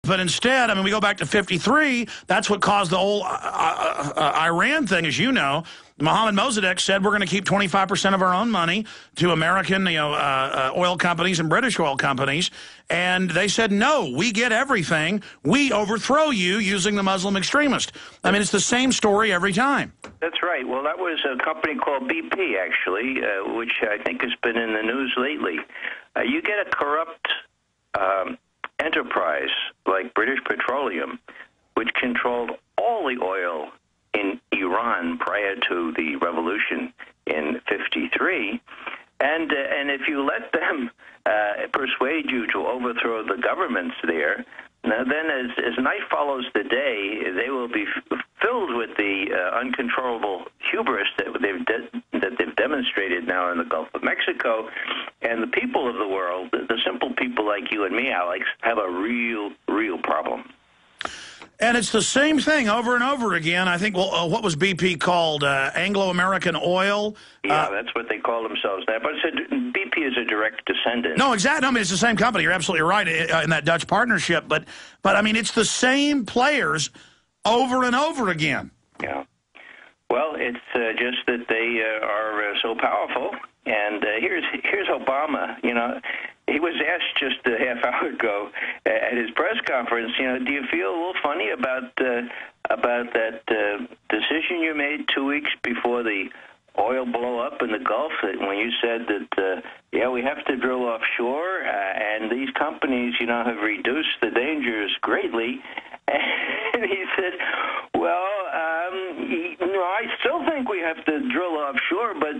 But instead, I mean, we go back to 53. That's what caused the whole Iran thing, as you know. Mohammed Mossadegh said we're going to keep 25% of our own money to American oil companies and British oil companies. And they said, no, we get everything. We overthrow you using the Muslim extremist. I mean, it's the same story every time. That's right. Well, that was a company called BP, actually, which I think has been in the news lately. You get a corrupt enterprise like British Petroleum, which controlled all the oil in Iran prior to the revolution in 53, and if you let them persuade you to overthrow the governments there, now then as night follows the day, they will be filled with the uncontrollable hubris that they've demonstrated now in the Gulf of Mexico, and the people of the world, the simple people like you and me, Alex, have a real problem. And it's the same thing over and over again. I think, well, what was BP called? Anglo-American Oil? Yeah, that's what they call themselves now. But BP is a direct descendant. No, exactly. I mean, it's the same company. You're absolutely right in that Dutch partnership. But I mean, it's the same players over and over again. Yeah. Well, it's just that they are so powerful. And here's Obama. You know, he was asked just a half hour ago at his press conference, you know, do you feel a little funny about that decision you made 2 weeks before the oil blow up in the Gulf, when you said that, yeah, we have to drill offshore, and these companies, you know, have reduced the dangers greatly. And he said, well, I still think we have to drill offshore, but,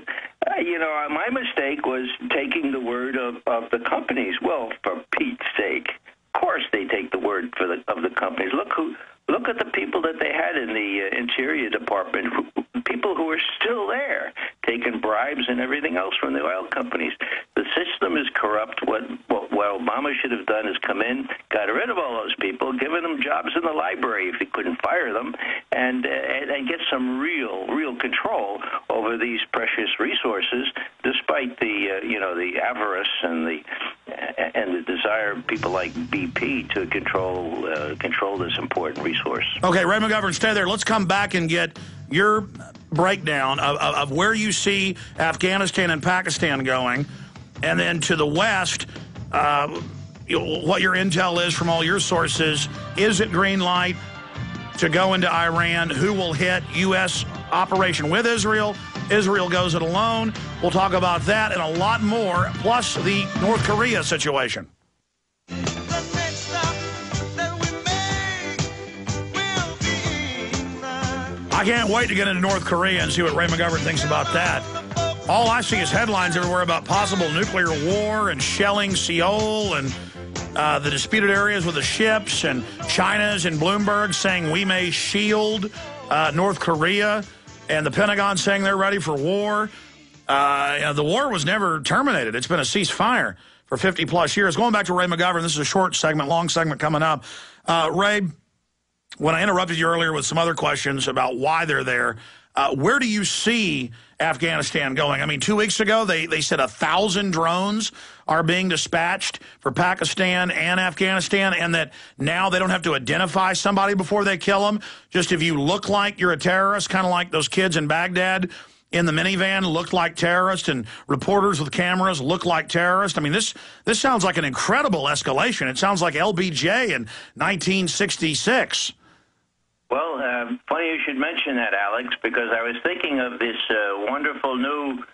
you know, my mistake was taking the word of the companies. Well, for Pete's sake, of course they take the word of the companies. Look at the people that they had in the Interior Department, people who are still there, taking bribes and everything else from the oil companies. The system is corrupt. What Obama should have done is come in, got rid of all those people, given them jobs in the library if he couldn't fire them, and get some real control over these precious resources, despite the the avarice and the desire of people like BP to control this important resource. Okay, Ray McGovern, stay there. Let's come back and get your breakdown of where you see Afghanistan and Pakistan going, and then to the West, what your intel is from all your sources. Is it green light to go into Iran? Who will hit? U.S. operation with Israel? Israel goes it alone? We'll talk about that and a lot more, plus the North Korea situation. I can't wait to get into North Korea and see what Ray McGovern thinks about that. All I see is headlines everywhere about possible nuclear war and shelling Seoul and the disputed areas with the ships, and China's in Bloomberg saying we may shield North Korea, and the Pentagon saying they're ready for war. The war was never terminated. It's been a ceasefire for 50-plus years. Going back to Ray McGovern, this is a short segment, long segment coming up. Ray, when I interrupted you earlier with some other questions about why they're there, where do you see Afghanistan going? I mean, 2 weeks ago, they said 1,000 drones are being dispatched for Pakistan and Afghanistan, and that now they don't have to identify somebody before they kill them. Just if you look like you're a terrorist, kind of like those kids in Baghdad in the minivan looked like terrorists, and reporters with cameras look like terrorists. I mean, this sounds like an incredible escalation. It sounds like LBJ in 1966. Well, funny you should mention that, Alex, because I was thinking of this wonderful new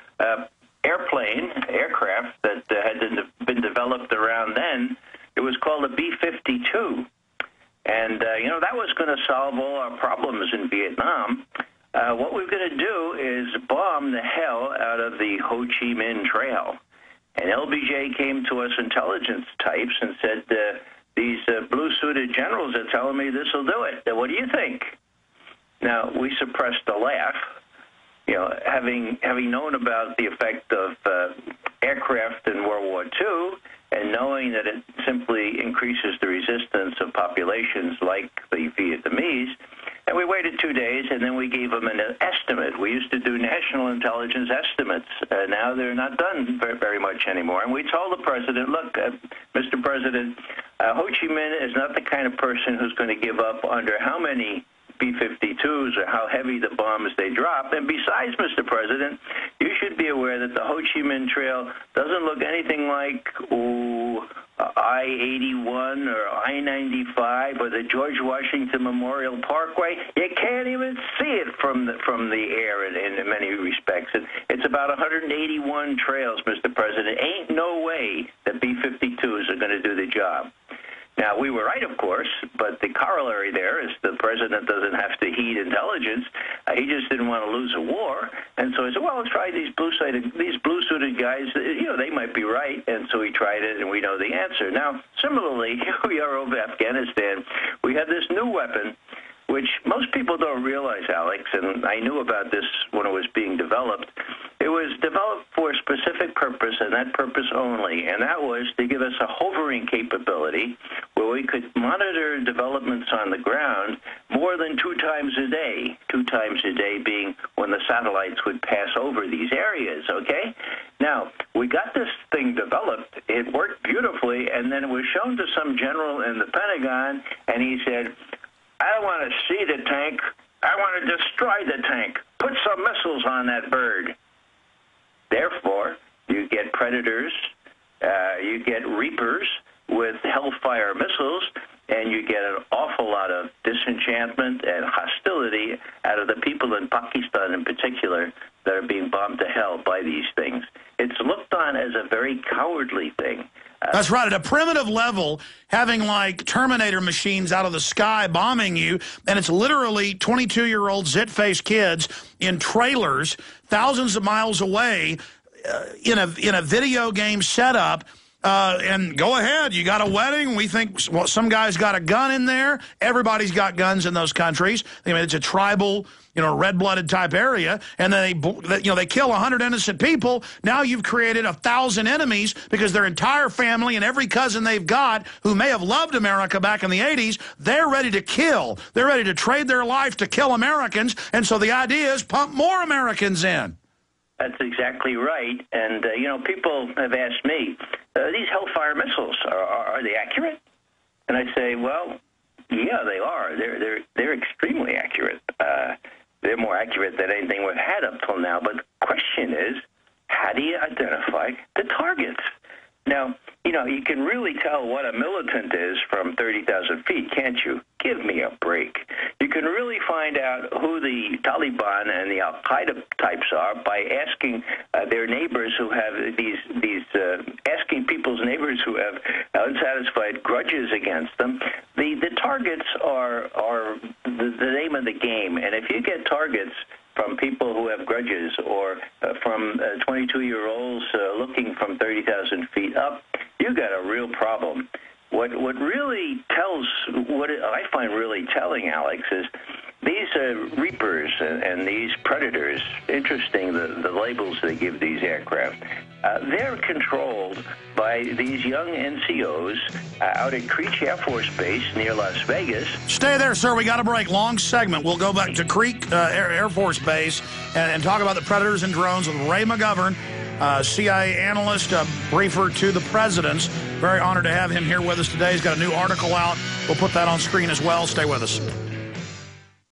aircraft that had been developed around then. It was called a B-52. And, that was going to solve all our problems in Vietnam. What we're going to do is bomb the hell out of the Ho Chi Minh Trail. And LBJ came to us intelligence types and said, these blue-suited generals are telling me this will do it. What do you think? Now, we suppressed a laugh. Having known about the effect of aircraft in World War II, and knowing that it simply increases the resistance of populations like the Vietnamese, and we waited 2 days, and then we gave them an estimate. We used to do national intelligence estimates. Now they're not done very much anymore. And we told the president, look, Mr. President, Ho Chi Minh is not the kind of person who's going to give up under how many B-52s or how heavy the bombs they drop. And besides, Mr. President, you should be aware that the Ho Chi Minh Trail doesn't look anything like I-81 or I-95 or the George Washington Memorial Parkway. You can't even see it from the air in many respects. It's about 181 trails, Mr. President. Ain't no way that B-52s are going to do the job. Now, we were right, of course, but the corollary there is the president doesn't have to heed intelligence. He just didn't want to lose a war. And so he said, well, let's try these blue-suited guys. You know, they might be right. And so he tried it, and we know the answer. Now, similarly, here we are over Afghanistan. We have this new weapon, which most people don't realize, Alex, and I knew about this when it was being developed. It was developed for a specific purpose, and that purpose only, and that was to give us a hovering capability where we could monitor developments on the ground more than 2 times a day, 2 times a day being when the satellites would pass over these areas, okay? Now, we got this thing developed. It worked beautifully, and then it was shown to some general in the Pentagon, and he said, I don't want to see the tank. I want to destroy the tank. Put some missiles on that bird. Therefore, you get predators, you get reapers with Hellfire missiles, and you get an awful lot of disenchantment and hostility out of the people in Pakistan in particular that are being bombed to hell by these things. It's looked on as a very cowardly thing. That's right. At a primitive level, having like Terminator machines out of the sky bombing you, and it's literally 22-year-old zit-faced kids in trailers thousands of miles away in a video game setup. And go ahead, you got a wedding. We think some guy's got a gun in there. Everybody's got guns in those countries. I mean, it's a tribal, red-blooded type area. And then they kill 100 innocent people. Now you've created 1,000 enemies because their entire family and every cousin they've got who may have loved America back in the 80s, they're ready to kill. They're ready to trade their life to kill Americans. And so the idea is pump more Americans in. That's exactly right. And, people have asked me, these Hellfire missiles, are they accurate? And I say, well, yeah, they are. They're extremely accurate. They're more accurate than anything we've had up till now. But the question is, how do you identify the targets? Now, you can really tell what a militant is from 30,000 feet, can't you? Give me a break. You can really find out who the Taliban and the Al-Qaeda types are by asking their neighbors who have asking people's neighbors who have unsatisfied grudges against them. The targets are the name of the game, and if you get targets from people who have grudges or from 22-year-olds looking from 30,000 feet up, you got a real problem. What I find really telling, Alex, is these reapers and these predators, interesting the labels they give these aircraft, they're controlled by these young NCOs out at Creech Air Force Base near Las Vegas. Stay there, sir. We got a break. Long segment. We'll go back to Creek Air Force Base and talk about the predators and drones with Ray McGovern, CIA analyst, briefer to the presidents. Very honored to have him here with us today. He's got a new article out. We'll put that on screen as well. Stay with us.